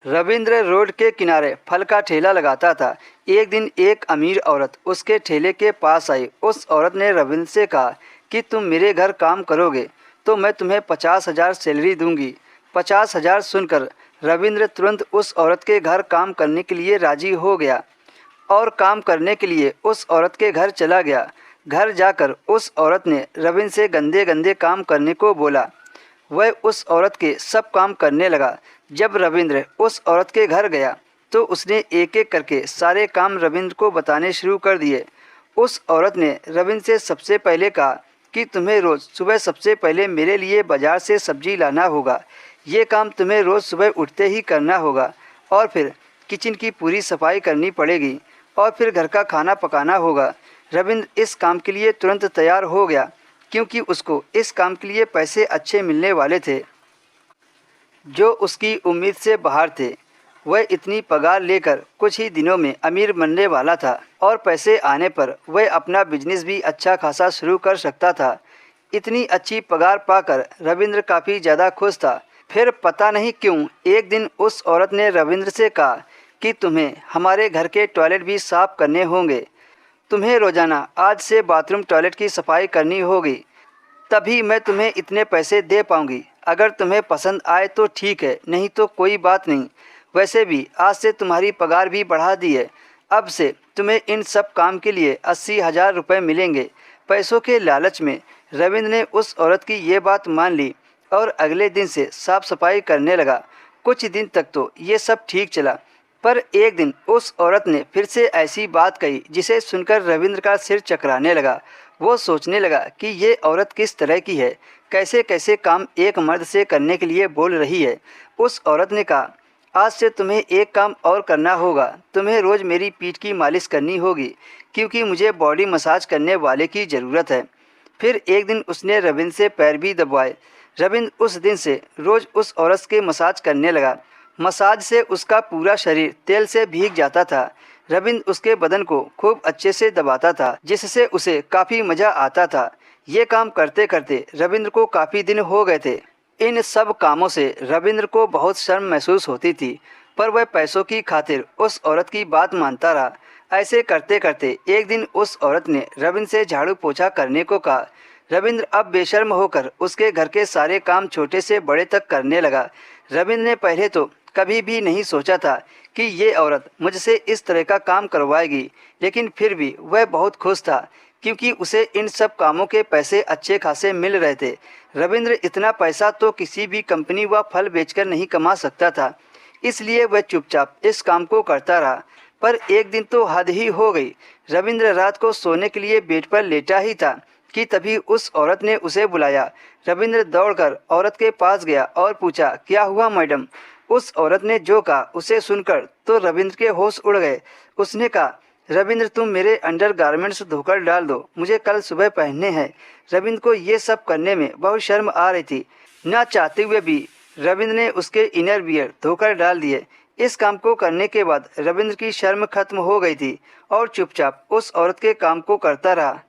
Ravindra road के किनारे फल का ठेला लगाता था। एक दिन एक अमीर औरत उसके ठेले के पास आई। उस औरत ने रविंद्र से कहा कि तुम मेरे घर काम करोगे तो मैं तुम्हें 50,000 सैलरी दूंगी। 50,000 सुनकर रविंद्र तुरंत उस औरत के घर काम करने के लिए राजी हो गया और काम करने के लिए उस औरत के घर चला गया। घर जाकर उस औरत ने रविंद्र से गंदे गंदे काम करने को बोला। वह उस औरत के सब काम करने लगा। जब रविंद्र उस औरत के घर गया तो उसने एक एक करके सारे काम रविंद्र को बताने शुरू कर दिए। उस औरत ने रविंद्र से सबसे पहले कहा कि तुम्हें रोज़ सुबह सबसे पहले मेरे लिए बाज़ार से सब्जी लाना होगा। ये काम तुम्हें रोज़ सुबह उठते ही करना होगा और फिर किचन की पूरी सफाई करनी पड़ेगी और फिर घर का खाना पकाना होगा। रविंद्र इस काम के लिए तुरंत तैयार हो गया क्योंकि उसको इस काम के लिए पैसे अच्छे मिलने वाले थे जो उसकी उम्मीद से बाहर थे। वह इतनी पगार लेकर कुछ ही दिनों में अमीर बनने वाला था और पैसे आने पर वह अपना बिजनेस भी अच्छा खासा शुरू कर सकता था। इतनी अच्छी पगार पाकर रविंद्र काफ़ी ज़्यादा खुश था। फिर पता नहीं क्यों एक दिन उस औरत ने रविंद्र से कहा कि तुम्हें हमारे घर के टॉयलेट भी साफ़ करने होंगे। तुम्हें रोज़ाना आज से बाथरूम टॉयलेट की सफाई करनी होगी, तभी मैं तुम्हें इतने पैसे दे पाऊंगी। अगर तुम्हें पसंद आए तो ठीक है, नहीं तो कोई बात नहीं। वैसे भी आज से तुम्हारी पगार भी बढ़ा दी है। अब से तुम्हें इन सब काम के लिए 80,000 रुपये मिलेंगे। पैसों के लालच में रविंद्र ने उस औरत की ये बात मान ली और अगले दिन से साफ सफाई करने लगा। कुछ दिन तक तो ये सब ठीक चला, पर एक दिन उस औरत ने फिर से ऐसी बात कही जिसे सुनकर रविंद्र का सिर चकराने लगा। वो सोचने लगा कि ये औरत किस तरह की है, कैसे कैसे काम एक मर्द से करने के लिए बोल रही है। उस औरत ने कहा, आज से तुम्हें एक काम और करना होगा। तुम्हें रोज़ मेरी पीठ की मालिश करनी होगी क्योंकि मुझे बॉडी मसाज करने वाले की ज़रूरत है। फिर एक दिन उसने रविंद्र से पैर भी दबवाए। रविंद्र उस दिन से रोज़ उस औरत के मसाज करने लगा। मसाज से उसका पूरा शरीर तेल से भीग जाता था। रविंद्र उसके बदन को खूब अच्छे से दबाता था जिससे उसे काफ़ी मज़ा आता था। ये काम करते करते रविंद्र को काफ़ी दिन हो गए थे। इन सब कामों से रविंद्र को बहुत शर्म महसूस होती थी, पर वह पैसों की खातिर उस औरत की बात मानता रहा। ऐसे करते करते एक दिन उस औरत ने रविंद्र से झाड़ू पोछा करने को कहा। रविंद्र अब बेशर्म होकर उसके घर के सारे काम छोटे से बड़े तक करने लगा। रविंद्र ने पहले तो कभी भी नहीं सोचा था कि ये औरत मुझसे इस तरह का काम करवाएगी, लेकिन फिर भी वह बहुत खुश था क्योंकि उसे इन सब कामों के पैसे अच्छे खासे मिल रहे थे। रविंद्र इतना पैसा तो किसी भी कंपनी व फल बेचकर नहीं कमा सकता था, इसलिए वह चुपचाप इस काम को करता रहा। पर एक दिन तो हद ही हो गई। रविंद्र रात को सोने के लिए बेड पर लेटा ही था कि तभी उस औरत ने उसे बुलाया। रविंद्र दौड़कर औरत के पास गया और पूछा, क्या हुआ मैडम? उस औरत ने जो कहा उसे सुनकर तो रविंद्र के होश उड़ गए। उसने कहा, रविंद्र तुम मेरे अंडर गारमेंट्स धोकर डाल दो, मुझे कल सुबह पहनने हैं। रविंद्र को ये सब करने में बहुत शर्म आ रही थी। न चाहते हुए भी रविंद्र ने उसके इनर वियर धोकर डाल दिए। इस काम को करने के बाद रविंद्र की शर्म खत्म हो गई थी और चुपचाप उस औरत के काम को करता रहा।